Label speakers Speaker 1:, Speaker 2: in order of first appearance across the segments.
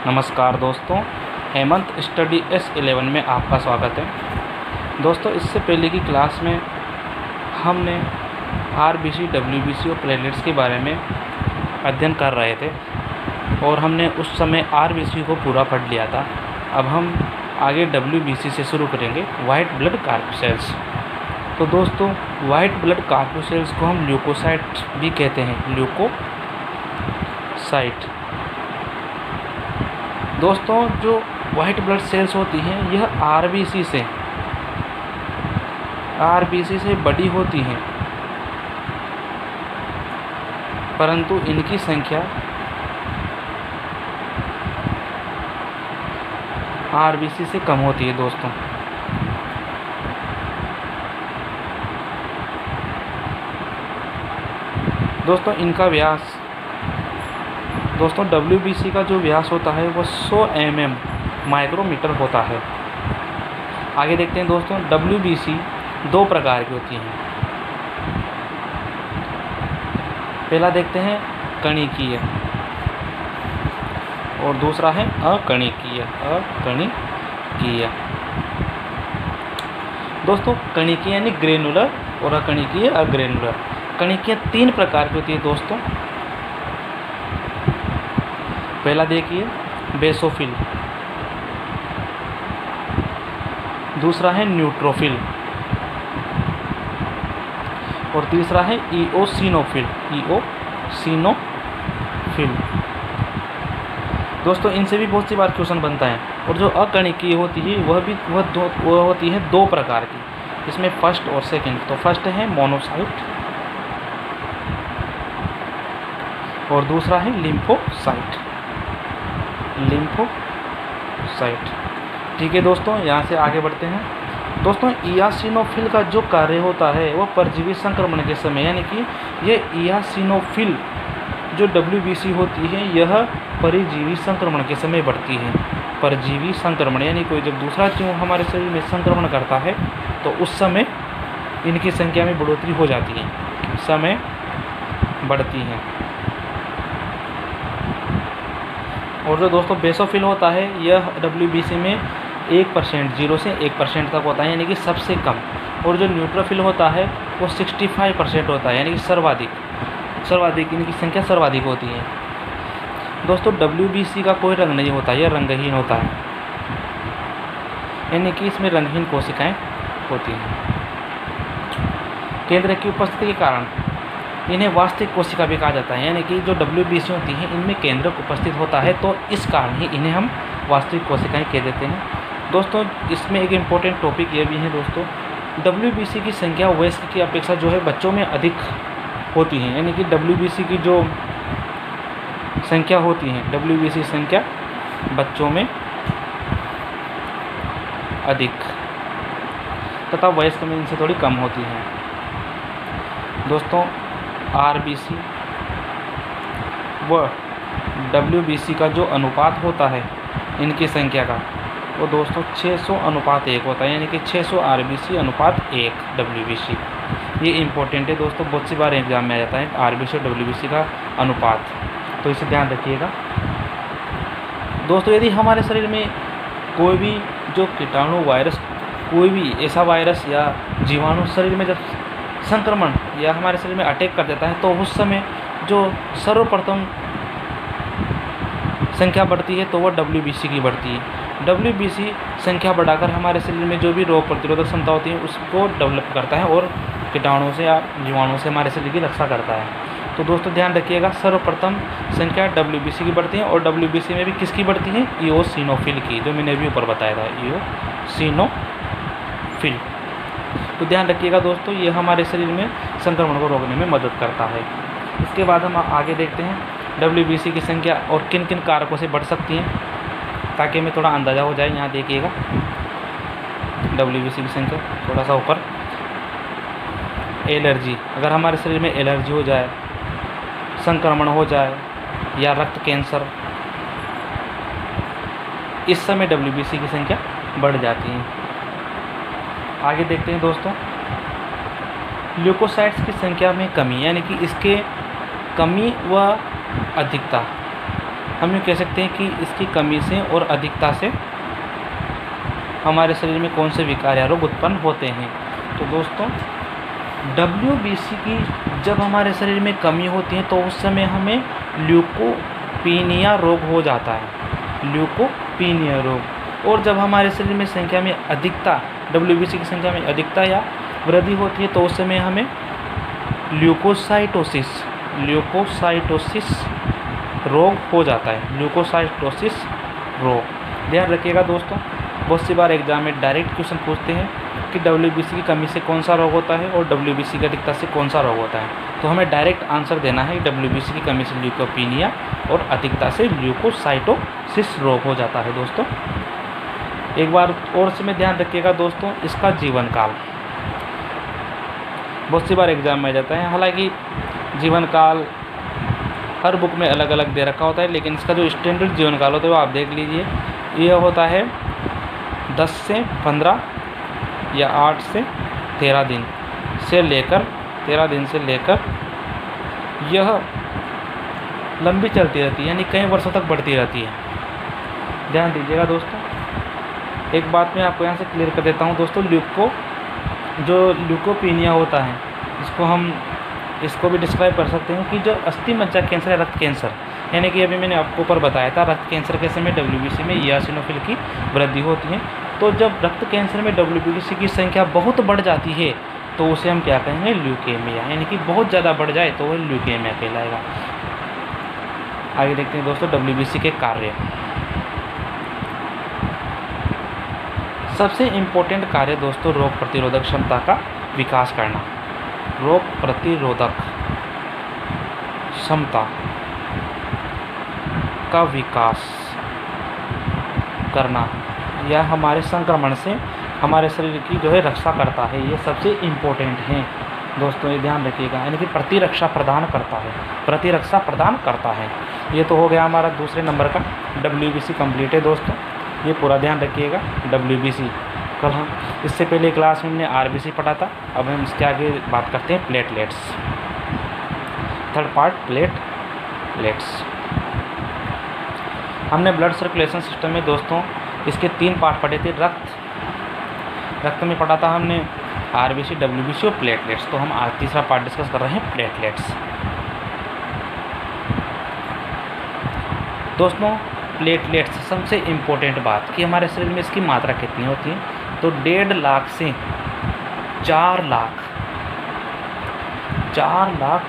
Speaker 1: नमस्कार दोस्तों, Hemant study S11 में आपका स्वागत है। दोस्तों, इससे पहले की क्लास में हमने RBC, WBC और प्लेटलेट्स के बारे में अध्ययन कर रहे थे और हमने उस समय RBC को पूरा पढ़ लिया था। अब हम आगे WBC से शुरू करेंगे, वाइट ब्लड कार्पुसेल्स। तो दोस्तों, वाइट ब्लड कार्पुसेल्स को हम ल्यूकोसाइट भी कहते हैं, ल्यूकोसाइट। दोस्तों, जो वाइट ब्लड सेल्स होती हैं यह RBC से बड़ी होती हैं, परंतु इनकी संख्या RBC से कम होती है। दोस्तों इनका व्यास, WBC का जो व्यास होता है वह 100 mm माइक्रोमीटर होता है। आगे देखते हैं दोस्तों, WBC दो प्रकार की होती हैं। पहला देखते हैं कणिकीय और दूसरा है अकणिकीय। दोस्तों, कणिकीय यानी ग्रेनुलर और अकणिकीय अग्रेनुलर। कणिकीय तीन प्रकार की होती है दोस्तों। पहला देखिए बेसोफिल, दूसरा है न्यूट्रोफिल और तीसरा है इओसिनोफिल। दोस्तों, इनसे भी बहुत सी बार क्वेश्चन बनता है। और जो अकणिकीय होती है वह होती है दो प्रकार की, इसमें फर्स्ट और सेकंड। तो फर्स्ट है मोनोसाइट और दूसरा है लिम्फोसाइट। ठीक है दोस्तों, यहाँ से आगे बढ़ते हैं। दोस्तों, इओसिनोफिल का जो कार्य होता है वह परजीवी संक्रमण के समय, यानी कि ये इओसिनोफिल जो WBC होती है यह परजीवी संक्रमण के समय बढ़ती है। परजीवी संक्रमण यानी कोई जब दूसरा जीव हमारे शरीर में संक्रमण करता है तो उस समय इनकी संख्या में बढ़ोतरी हो जाती है, समय बढ़ती है। और जो दोस्तों बेसोफिल होता है यह WBC में 1%, 0 से 1% तक होता है, यानी कि सबसे कम। और जो न्यूट्रोफिल होता है वो 65% होता है, यानी कि सर्वाधिक इनकी संख्या सर्वाधिक होती है। दोस्तों, WBC का कोई रंग नहीं होता, यह रंगहीन होता है, यानी कि इसमें रंगहीन कोशिकाएं होती हैं। केंद्र की उपस्थिति के कारण इन्हें वास्तविक कोशिका भी कहा जाता है, यानी कि जो WBC होती हैं इनमें केंद्रक उपस्थित होता है, तो इस कारण ही इन्हें हम वास्तविक कोशिकाएं कह देते हैं। दोस्तों, इसमें एक इम्पोर्टेंट टॉपिक ये भी है दोस्तों, WBC की संख्या वयस्क की अपेक्षा जो है बच्चों में अधिक होती है, यानी कि WBC की जो संख्या होती है, WBC संख्या बच्चों में अधिक तथा वयस्क में इनसे थोड़ी कम होती है। दोस्तों, RBC व WBC का जो अनुपात होता है इनकी संख्या का, वो दोस्तों 600:1 होता है, यानी कि 600 RBC अनुपात 1 WBC। ये इम्पोर्टेंट है दोस्तों, बहुत सी बार एग्जाम में आ जाता है RBC और WBC का अनुपात, तो इसे ध्यान रखिएगा। दोस्तों, यदि हमारे शरीर में कोई भी जो कीटाणु वायरस, कोई भी ऐसा वायरस या जीवाणु शरीर में जब संक्रमण या हमारे शरीर में अटैक कर देता है तो उस समय जो सर्वप्रथम संख्या बढ़ती है तो वह WBC की बढ़ती है। WBC संख्या बढ़ाकर हमारे शरीर में जो भी रोग प्रतिरोधक क्षमता होती है उसको डेवलप करता है और कीटाणुओं से या जीवाणुओं से हमारे शरीर की रक्षा करता है। तो दोस्तों ध्यान रखिएगा, सर्वप्रथम संख्या WBC की बढ़ती है और WBC में भी किसकी बढ़ती है? इओसिनोफिल की, जो मैंने भी ऊपर बताया था, इओसिनोफिल। तो ध्यान रखिएगा दोस्तों, ये हमारे शरीर में संक्रमण को रोकने में मदद करता है। इसके बाद हम आगे देखते हैं WBC की संख्या और किन किन कारकों से बढ़ सकती हैं, ताकि हमें थोड़ा अंदाज़ा हो जाए। यहाँ देखिएगा WBC की संख्या थोड़ा सा ऊपर। एलर्जी, अगर हमारे शरीर में एलर्जी हो जाए, संक्रमण हो जाए या रक्त कैंसर, इस समय WBC की संख्या बढ़ जाती है। आगे देखते हैं दोस्तों, ल्यूकोसाइट्स की संख्या में कमी, यानी कि इसके कमी व अधिकता। हम ये कह सकते हैं कि इसकी कमी से और अधिकता से हमारे शरीर में कौन से विकार या रोग उत्पन्न होते हैं। तो दोस्तों WBC की जब हमारे शरीर में कमी होती है तो उस समय हमें ल्यूकोपीनिया रोग हो जाता है, ल्यूकोपीनिया रोग। और जब हमारे शरीर में संख्या में अधिकता, WBC की संख्या में अधिकता या वृद्धि होती है तो उस समय हमें ल्यूकोसाइटोसिस रोग हो जाता है, ल्यूकोसाइटोसिस रोग। ध्यान रखिएगा दोस्तों, बहुत सी बार एग्जाम में डायरेक्ट क्वेश्चन पूछते हैं कि WBC की कमी से कौन सा रोग होता है और WBC की अधिकता से कौन सा रोग होता है। तो हमें डायरेक्ट आंसर देना है WBC की कमी से ल्यूकोपीनिया और अधिकता से ल्यूकोसाइटोसिस रोग हो जाता है। दोस्तों एक बार और से में ध्यान रखिएगा दोस्तों, इसका जीवन काल बहुत सी बार एग्जाम में आ जाता है। हालांकि जीवन काल हर बुक में अलग अलग दे रखा होता है, लेकिन इसका जो स्टैंडर्ड जीवन काल होता है वो आप देख लीजिए। यह होता है 10 से 15 या 8 से 13 दिन से लेकर यह लंबी चलती रहती है, यानी कई वर्षों तक बढ़ती रहती है। ध्यान दीजिएगा दोस्तों, एक बात मैं आपको यहाँ से क्लियर कर देता हूँ दोस्तों। ल्यूकोपीनिया होता है, इसको भी डिस्क्राइब कर सकते हैं कि जो अस्थि मज्जा कैंसर है, रक्त कैंसर, यानी कि अभी मैंने आपको ऊपर बताया था रक्त कैंसर के समय WBC में इओसिनोफिल की वृद्धि होती है। तो जब रक्त कैंसर में WBC की संख्या बहुत बढ़ जाती है तो उसे हम क्या कहेंगे, ल्यूकेमिया, यानी कि बहुत ज़्यादा बढ़ जाए तो वह ल्यूकेमिया कहलाएगा। आगे देखते हैं दोस्तों WBC के कार्य। सबसे इम्पोर्टेंट कार्य दोस्तों रोग प्रतिरोधक क्षमता का विकास करना, रोग प्रतिरोधक क्षमता का विकास करना या हमारे संक्रमण से हमारे शरीर की जो है रक्षा करता है, ये सबसे इम्पोर्टेंट है दोस्तों, ये ध्यान रखिएगा। यानी कि प्रतिरक्षा प्रदान करता है। ये तो हो गया हमारा दूसरे नंबर का WBC कंप्लीट है दोस्तों, ये पूरा ध्यान रखिएगा। WBC कल हम इससे पहले क्लास में हमने RBC पढ़ा था, अब हम इसके आगे बात करते हैं प्लेटलेट्स। Third part platelets. हमने ब्लड सर्कुलेशन सिस्टम में दोस्तों इसके 3 पार्ट पढ़े थे। रक्त में पढ़ा था हमने RBC, WBC और प्लेटलेट्स। तो हम आज तीसरा पार्ट डिस्कस कर रहे हैं प्लेटलेट्स। दोस्तों प्लेटलेट्स सबसे इम्पोर्टेंट बात कि हमारे शरीर में इसकी मात्रा कितनी होती है, तो 1.5 लाख से 4 लाख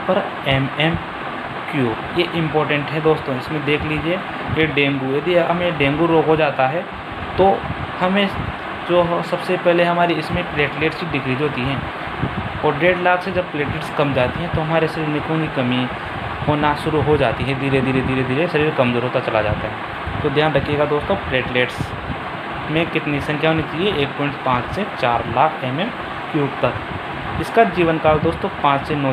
Speaker 1: पर mm³। ये इम्पोर्टेंट है दोस्तों, इसमें देख लीजिए। ये डेंगू, यदि हमें डेंगू रोग हो जाता है तो हमें जो सबसे पहले हमारी इसमें प्लेटलेट्स की डिक्रीज होती हैं, और 1.5 लाख से जब प्लेटलेट्स कम जाती हैं तो हमारे शरीर में खून की कमी होना शुरू हो जाती है। धीरे धीरे शरीर कमज़ोर होता चला जाता है। तो ध्यान रखिएगा दोस्तों, प्लेटलेट्स में कितनी संख्या होनी चाहिए, 1.5 से 4 लाख mm³ तक। इसका जीवन काल दोस्तों 5 से 9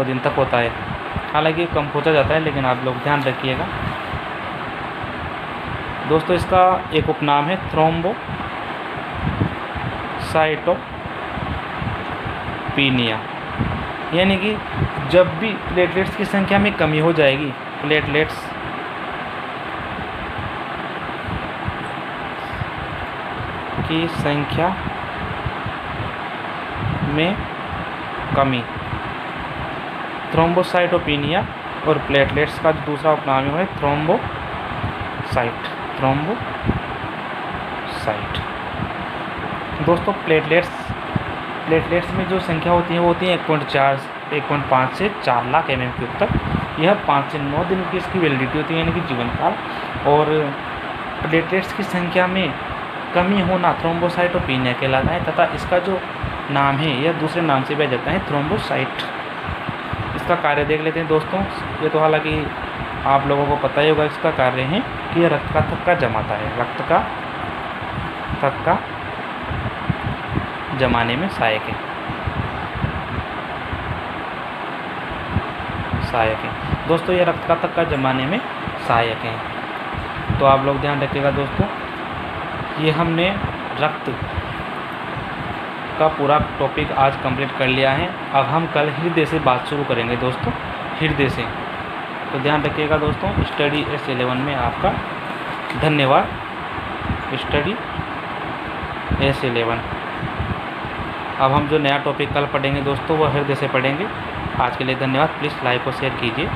Speaker 1: दिन तक होता है। हालांकि कम होता जाता है, लेकिन आप लोग ध्यान रखिएगा दोस्तों। इसका एक उपनाम है थ्रोम्बोसाइटोपिनिया, यानी कि जब भी प्लेटलेट्स की संख्या में कमी हो जाएगी, प्लेटलेट्स की संख्या में कमी, थ्रोम्बोसाइटोपिनिया, और प्लेटलेट्स का जो दूसरा उपनाम है थ्रोम्बोसाइट। दोस्तों प्लेटलेट्स में जो संख्या होती है वो होती है 1.5 से 4 लाख mm³ तक। यह 5 से 9 दिन की इसकी वैलिडिटी होती है, यानी कि जीवन काल। और प्लेटलेट्स की संख्या में कमी होना थ्रोम्बोसाइटोपिनिया कहलाता है, तथा इसका जो नाम है यह दूसरे नाम से भी जाता है, थ्रोम्बोसाइट। इसका कार्य देख लेते हैं दोस्तों। ये तो हालांकि आप लोगों को पता ही होगा, इसका कार्य है कि यह रक्त का थक्का जमाता है, रक्त का थक्का जमाने में सहायक है दोस्तों। ये रक्त का थक्का जमाने में सहायक है। तो आप लोग ध्यान रखिएगा दोस्तों, ये हमने रक्त का पूरा टॉपिक आज कंप्लीट कर लिया है। अब हम कल हृदय से बात शुरू करेंगे दोस्तों, हृदय से। तो ध्यान रखिएगा दोस्तों, स्टडी S11 में आपका धन्यवाद। Study S11। अब हम जो नया टॉपिक कल पढ़ेंगे दोस्तों, वह हृदय से पढ़ेंगे। आज के लिए धन्यवाद। प्लीज़ लाइक और शेयर कीजिए।